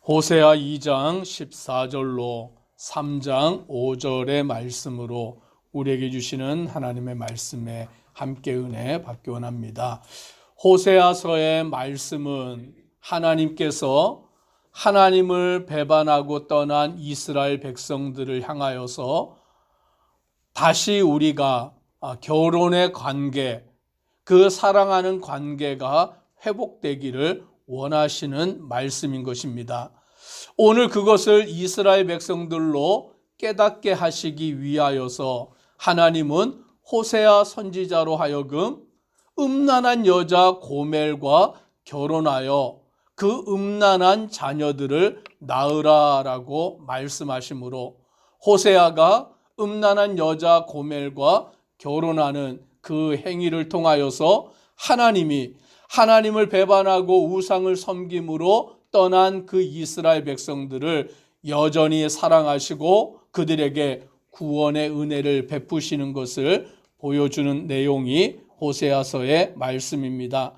호세아 2장 14절로 3장 5절의 말씀으로 우리에게 주시는 하나님의 말씀에 함께 은혜 받기 원합니다. 호세아서의 말씀은 하나님께서 하나님을 배반하고 떠난 이스라엘 백성들을 향하여서 다시 우리가 결혼의 관계, 그 사랑하는 관계가 회복되기를 원하시는 말씀인 것입니다. 오늘 그것을 이스라엘 백성들로 깨닫게 하시기 위하여서 하나님은 호세아 선지자로 하여금 음란한 여자 고멜과 결혼하여 그 음란한 자녀들을 낳으라라고 말씀하시므로 호세아가 음란한 여자 고멜과 결혼하는 그 행위를 통하여서 하나님이 하나님을 배반하고 우상을 섬김으로 떠난 그 이스라엘 백성들을 여전히 사랑하시고 그들에게 구원의 은혜를 베푸시는 것을 보여주는 내용이 호세아서의 말씀입니다.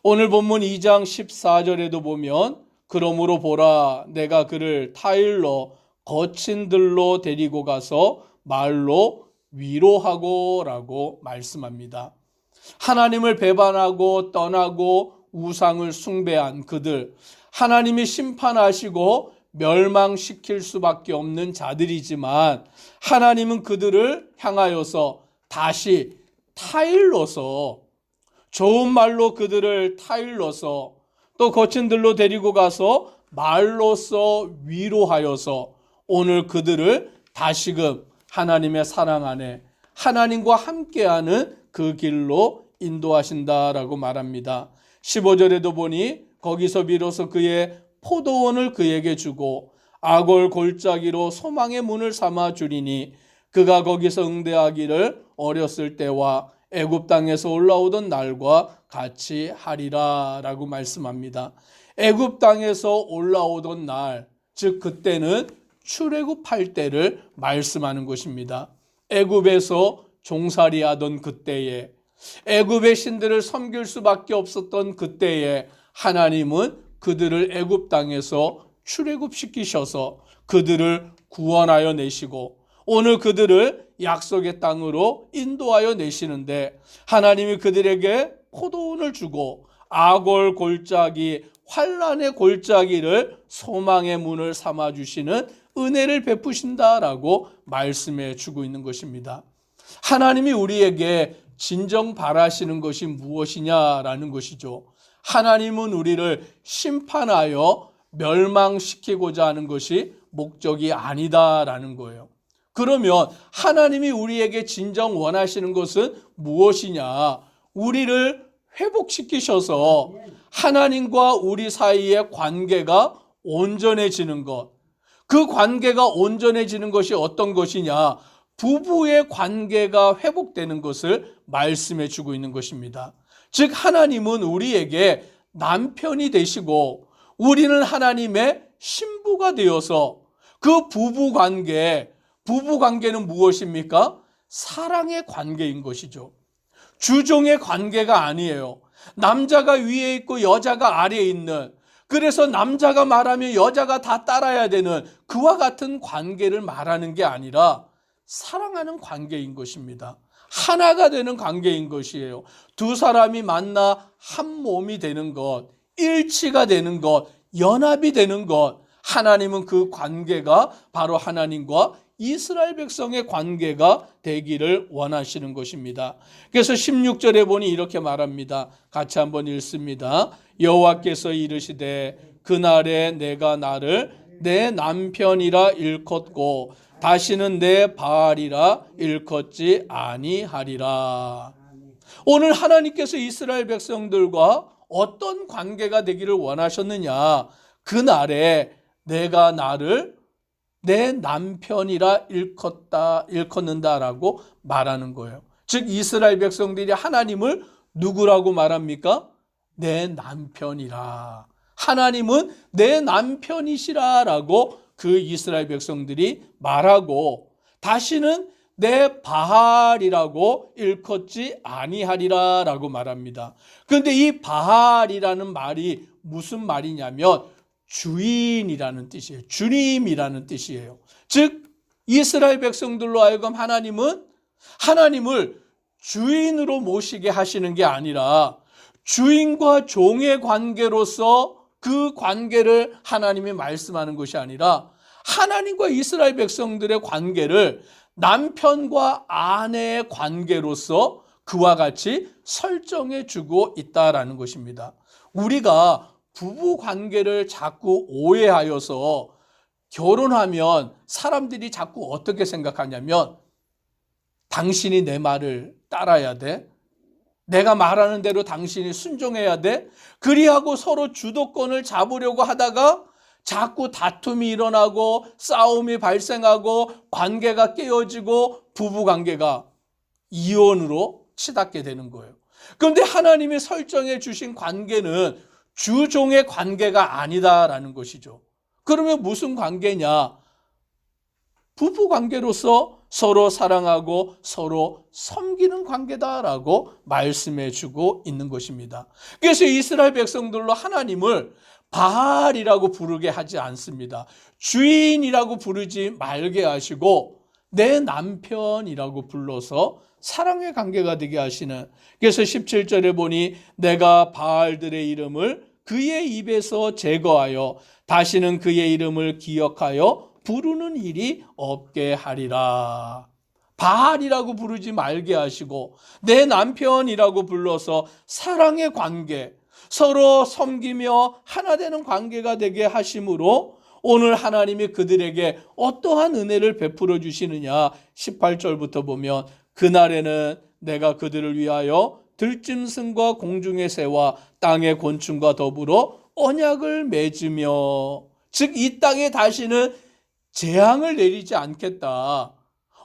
오늘 본문 2장 14절에도 보면 그러므로 보라 내가 그를 타일러 거친 들로 데리고 가서 말로 위로하고 라고 말씀합니다. 하나님을 배반하고 떠나고 우상을 숭배한 그들, 하나님이 심판하시고 멸망시킬 수밖에 없는 자들이지만 하나님은 그들을 향하여서 다시 타일러서 좋은 말로 그들을 타일러서 또 거친 들로 데리고 가서 말로써 위로하여서 오늘 그들을 다시금 하나님의 사랑 안에 하나님과 함께하는 그 길로 인도하신다라고 말합니다. 15절에도 보니 거기서 비로소 그의 포도원을 그에게 주고 아골 골짜기로 소망의 문을 삼아 주리니 그가 거기서 응대하기를 어렸을 때와 애굽 땅에서 올라오던 날과 같이 하리라 라고 말씀합니다. 애굽 땅에서 올라오던 날, 즉 그때는 출애굽할 때를 말씀하는 것입니다. 애굽에서 종살이하던 그때에 애굽의 신들을 섬길 수밖에 없었던 그때에 하나님은 그들을 애굽 땅에서 출애굽시키셔서 그들을 구원하여 내시고 오늘 그들을 약속의 땅으로 인도하여 내시는데 하나님이 그들에게 포도원을 주고 아골 골짜기 환란의 골짜기를 소망의 문을 삼아주시는 은혜를 베푸신다라고 말씀해 주고 있는 것입니다. 하나님이 우리에게 진정 바라시는 것이 무엇이냐라는 것이죠. 하나님은 우리를 심판하여 멸망시키고자 하는 것이 목적이 아니다라는 거예요. 그러면 하나님이 우리에게 진정 원하시는 것은 무엇이냐? 우리를 회복시키셔서 하나님과 우리 사이의 관계가 온전해지는 것. 그 관계가 온전해지는 것이 어떤 것이냐? 부부의 관계가 회복되는 것을 말씀해 주고 있는 것입니다. 즉 하나님은 우리에게 남편이 되시고 우리는 하나님의 신부가 되어서 그 부부관계는 무엇입니까? 사랑의 관계인 것이죠. 주종의 관계가 아니에요. 남자가 위에 있고 여자가 아래에 있는, 그래서 남자가 말하면 여자가 다 따라야 되는 그와 같은 관계를 말하는 게 아니라 사랑하는 관계인 것입니다. 하나가 되는 관계인 것이에요. 두 사람이 만나 한 몸이 되는 것, 일치가 되는 것, 연합이 되는 것. 하나님은 그 관계가 바로 하나님과 이스라엘 백성의 관계가 되기를 원하시는 것입니다. 그래서 16절에 보니 이렇게 말합니다. 같이 한번 읽습니다. 여호와께서 이르시되 그날에 내가 나를 내 남편이라 일컫고 다시는 내 바알이라 일컫지 아니하리라. 오늘 하나님께서 이스라엘 백성들과 어떤 관계가 되기를 원하셨느냐? 그날에 내가 나를 내 남편이라 일컫는다라고 말하는 거예요. 즉 이스라엘 백성들이 하나님을 누구라고 말합니까? 내 남편이라. 하나님은 내 남편이시라라고 그 이스라엘 백성들이 말하고 다시는 내 바알이라고 일컫지 아니하리라라고 말합니다. 그런데 이 바알이라는 말이 무슨 말이냐면 주인이라는 뜻이에요. 주님이라는 뜻이에요. 즉 이스라엘 백성들로 하여금 하나님을 주인으로 모시게 하시는 게 아니라 주인과 종의 관계로서 그 관계를 하나님이 말씀하는 것이 아니라 하나님과 이스라엘 백성들의 관계를 남편과 아내의 관계로서 그와 같이 설정해 주고 있다라는 것입니다. 우리가 부부 관계를 자꾸 오해하여서 결혼하면 사람들이 자꾸 어떻게 생각하냐면 당신이 내 말을 따라야 돼. 내가 말하는 대로 당신이 순종해야 돼. 그리하고 서로 주도권을 잡으려고 하다가 자꾸 다툼이 일어나고 싸움이 발생하고 관계가 깨어지고 부부관계가 이혼으로 치닫게 되는 거예요. 그런데 하나님이 설정해 주신 관계는 주종의 관계가 아니다라는 것이죠. 그러면 무슨 관계냐? 부부관계로서 서로 사랑하고 서로 섬기는 관계다라고 말씀해 주고 있는 것입니다. 그래서 이스라엘 백성들로 하나님을 바알이라고 부르게 하지 않습니다. 주인이라고 부르지 말게 하시고 내 남편이라고 불러서 사랑의 관계가 되게 하시는, 그래서 17절에 보니 내가 바알들의 이름을 그의 입에서 제거하여 다시는 그의 이름을 기억하여 부르는 일이 없게 하리라. 바알이라고 부르지 말게 하시고 내 남편이라고 불러서 사랑의 관계, 서로 섬기며 하나 되는 관계가 되게 하심으로 오늘 하나님이 그들에게 어떠한 은혜를 베풀어 주시느냐. 18절부터 보면 그날에는 내가 그들을 위하여 들짐승과 공중의 새와 땅의 곤충과 더불어 언약을 맺으며, 즉 이 땅에 다시는 재앙을 내리지 않겠다.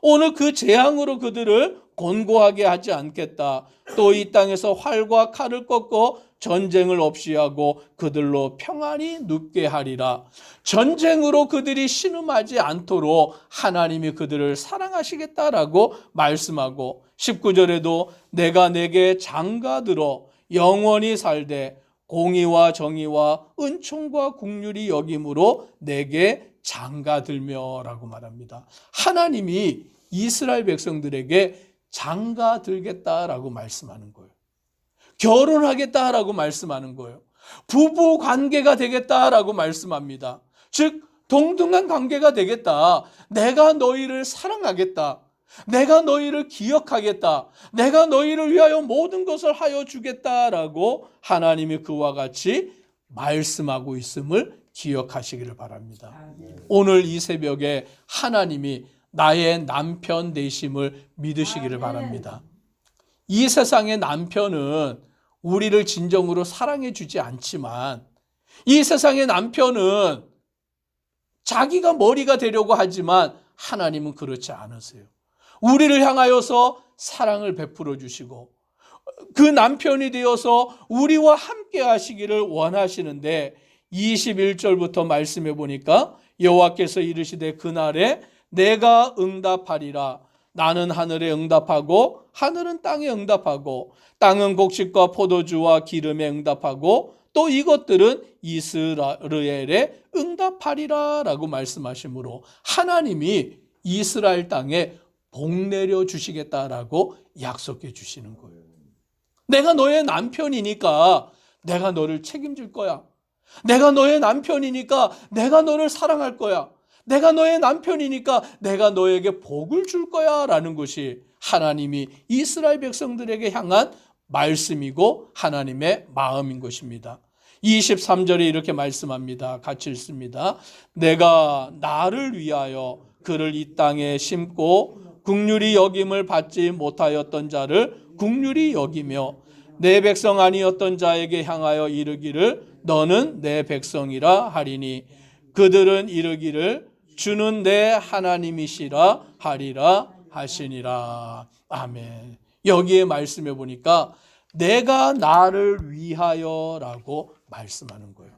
오늘 그 재앙으로 그들을 곤고하게 하지 않겠다. 또 이 땅에서 활과 칼을 꺾고 전쟁을 없이 하고 그들로 평안히 눕게 하리라. 전쟁으로 그들이 신음하지 않도록 하나님이 그들을 사랑하시겠다라고 말씀하고 19절에도 내가 내게 장가들어 영원히 살되 공의와 정의와 은총과 긍휼이 여김으로 내게 장가들며라고 말합니다. 하나님이 이스라엘 백성들에게 장가들겠다라고 말씀하는 거예요. 결혼하겠다라고 말씀하는 거예요. 부부 관계가 되겠다라고 말씀합니다. 즉 동등한 관계가 되겠다. 내가 너희를 사랑하겠다. 내가 너희를 기억하겠다. 내가 너희를 위하여 모든 것을 하여 주겠다라고 하나님이 그와 같이 말씀하고 있음을 기억하시기를 바랍니다. 오늘 이 새벽에 하나님이 나의 남편 되심을 믿으시기를 바랍니다. 이 세상의 남편은 우리를 진정으로 사랑해 주지 않지만 이 세상의 남편은 자기가 머리가 되려고 하지만 하나님은 그렇지 않으세요. 우리를 향하여서 사랑을 베풀어 주시고 그 남편이 되어서 우리와 함께 하시기를 원하시는데 21절부터 말씀해 보니까 여호와께서 이르시되 그날에 내가 응답하리라. 나는 하늘에 응답하고 하늘은 땅에 응답하고 땅은 곡식과 포도주와 기름에 응답하고 또 이것들은 이스라엘에 응답하리라 라고 말씀하시므로 하나님이 이스라엘 땅에 복 내려 주시겠다라고 약속해 주시는 거예요. 내가 너의 남편이니까 내가 너를 책임질 거야. 내가 너의 남편이니까 내가 너를 사랑할 거야. 내가 너의 남편이니까 내가 너에게 복을 줄 거야 라는 것이 하나님이 이스라엘 백성들에게 향한 말씀이고 하나님의 마음인 것입니다. 23절에 이렇게 말씀합니다. 같이 읽습니다. 내가 나를 위하여 그를 이 땅에 심고 긍휼히 여김을 받지 못하였던 자를 긍휼히 여기며 내 백성 아니었던 자에게 향하여 이르기를 너는 내 백성이라 하리니 그들은 이르기를 주는 내 하나님이시라 하리라 하시니라. 아멘. 여기에 말씀해 보니까 내가 나를 위하여라고 말씀하는 거예요.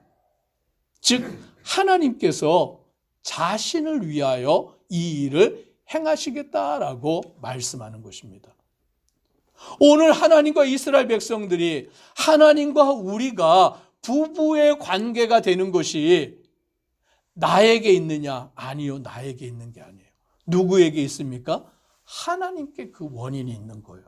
즉 하나님께서 자신을 위하여 이 일을 행하시겠다라고 말씀하는 것입니다. 오늘 하나님과 이스라엘 백성들이 하나님과 우리가 부부의 관계가 되는 것이 나에게 있느냐? 아니요, 나에게 있는 게 아니에요. 누구에게 있습니까? 하나님께 그 원인이 있는 거예요.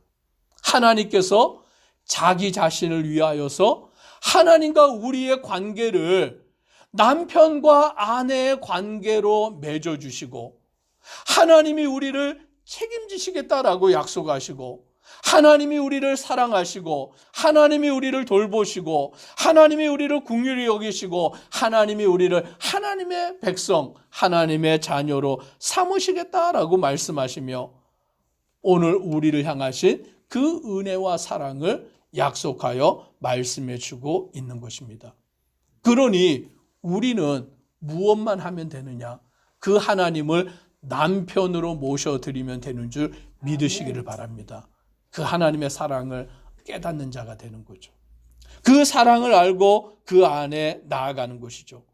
하나님께서 자기 자신을 위하여서 하나님과 우리의 관계를 남편과 아내의 관계로 맺어주시고, 하나님이 우리를 책임지시겠다라고 약속하시고, 하나님이 우리를 사랑하시고, 하나님이 우리를 돌보시고, 하나님이 우리를 긍휼히 여기시고, 하나님이 우리를 하나님의 백성, 하나님의 자녀로 삼으시겠다라고 말씀하시며 오늘 우리를 향하신 그 은혜와 사랑을 약속하여 말씀해 주고 있는 것입니다. 그러니 우리는 무엇만 하면 되느냐? 그 하나님을 남편으로 모셔드리면 되는 줄 믿으시기를 바랍니다. 그 하나님의 사랑을 깨닫는 자가 되는 거죠. 그 사랑을 알고 그 안에 나아가는 것이죠.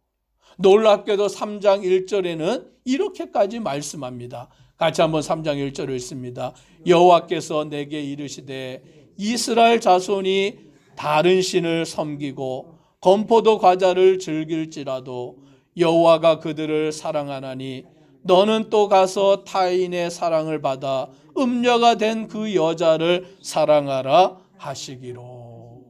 놀랍게도 3장 1절에는 이렇게까지 말씀합니다. 같이 한번 3장 1절을 읽습니다. 여호와께서 내게 이르시되 이스라엘 자손이 다른 신을 섬기고 건포도 과자를 즐길지라도 여호와가 그들을 사랑하나니 너는 또 가서 타인의 사랑을 받아 음녀가 된 그 여자를 사랑하라 하시기로.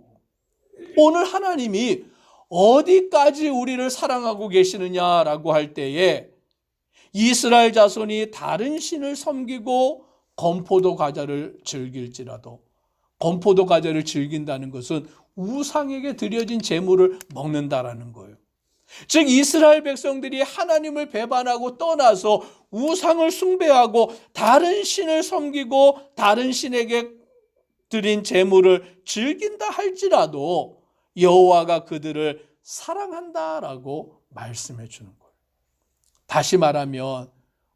오늘 하나님이 어디까지 우리를 사랑하고 계시느냐라고 할 때에 이스라엘 자손이 다른 신을 섬기고 건포도 과자를 즐길지라도, 건포도 과자를 즐긴다는 것은 우상에게 드려진 제물을 먹는다라는 거예요. 즉 이스라엘 백성들이 하나님을 배반하고 떠나서 우상을 숭배하고 다른 신을 섬기고 다른 신에게 드린 제물을 즐긴다 할지라도 여호와가 그들을 사랑한다라고 말씀해 주는 거예요. 다시 말하면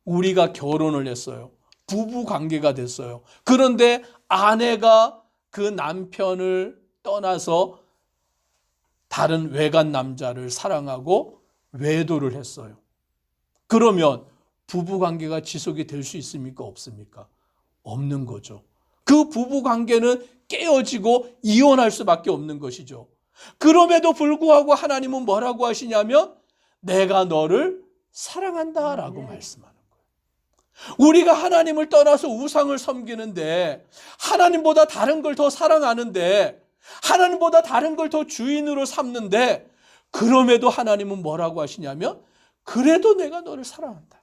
우리가 결혼을 했어요. 부부 관계가 됐어요. 그런데 아내가 그 남편을 떠나서 다른 외간 남자를 사랑하고 외도를 했어요. 그러면 부부 관계가 지속이 될 수 있습니까? 없습니까? 없는 거죠. 그 부부 관계는 깨어지고 이혼할 수밖에 없는 것이죠. 그럼에도 불구하고 하나님은 뭐라고 하시냐면 내가 너를 사랑한다라고 말씀하는 거예요. 우리가 하나님을 떠나서 우상을 섬기는데, 하나님보다 다른 걸 더 사랑하는데, 하나님보다 다른 걸 더 주인으로 삼는데, 그럼에도 하나님은 뭐라고 하시냐면 그래도 내가 너를 사랑한다.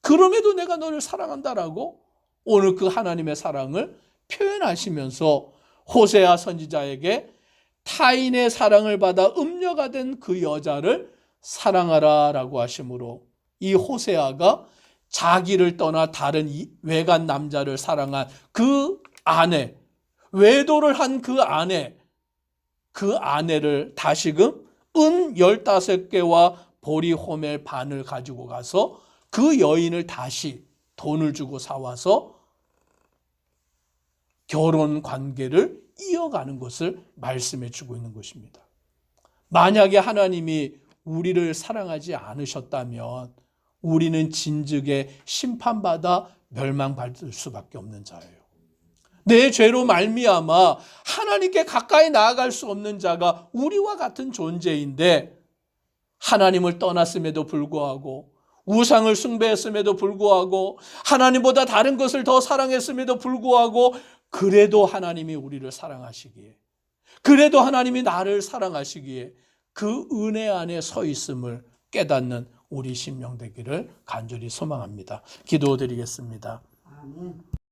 그럼에도 내가 너를 사랑한다라고 오늘 그 하나님의 사랑을 표현하시면서 호세아 선지자에게 타인의 사랑을 받아 음녀가 된 그 여자를 사랑하라라고 하시므로 이 호세아가 자기를 떠나 다른 외간 남자를 사랑한 그 아내, 외도를 한 그 아내를 다시금 은 15개와 보리 호멜 반을 가지고 가서 그 여인을 다시 돈을 주고 사와서 결혼 관계를 이어가는 것을 말씀해 주고 있는 것입니다. 만약에 하나님이 우리를 사랑하지 않으셨다면 우리는 진즉에 심판받아 멸망받을 수밖에 없는 자예요. 내 죄로 말미암아 하나님께 가까이 나아갈 수 없는 자가 우리와 같은 존재인데, 하나님을 떠났음에도 불구하고, 우상을 숭배했음에도 불구하고, 하나님보다 다른 것을 더 사랑했음에도 불구하고, 그래도 하나님이 우리를 사랑하시기에, 그래도 하나님이 나를 사랑하시기에 그 은혜 안에 서 있음을 깨닫는 우리 심령 되기를 간절히 소망합니다. 기도드리겠습니다. 아멘.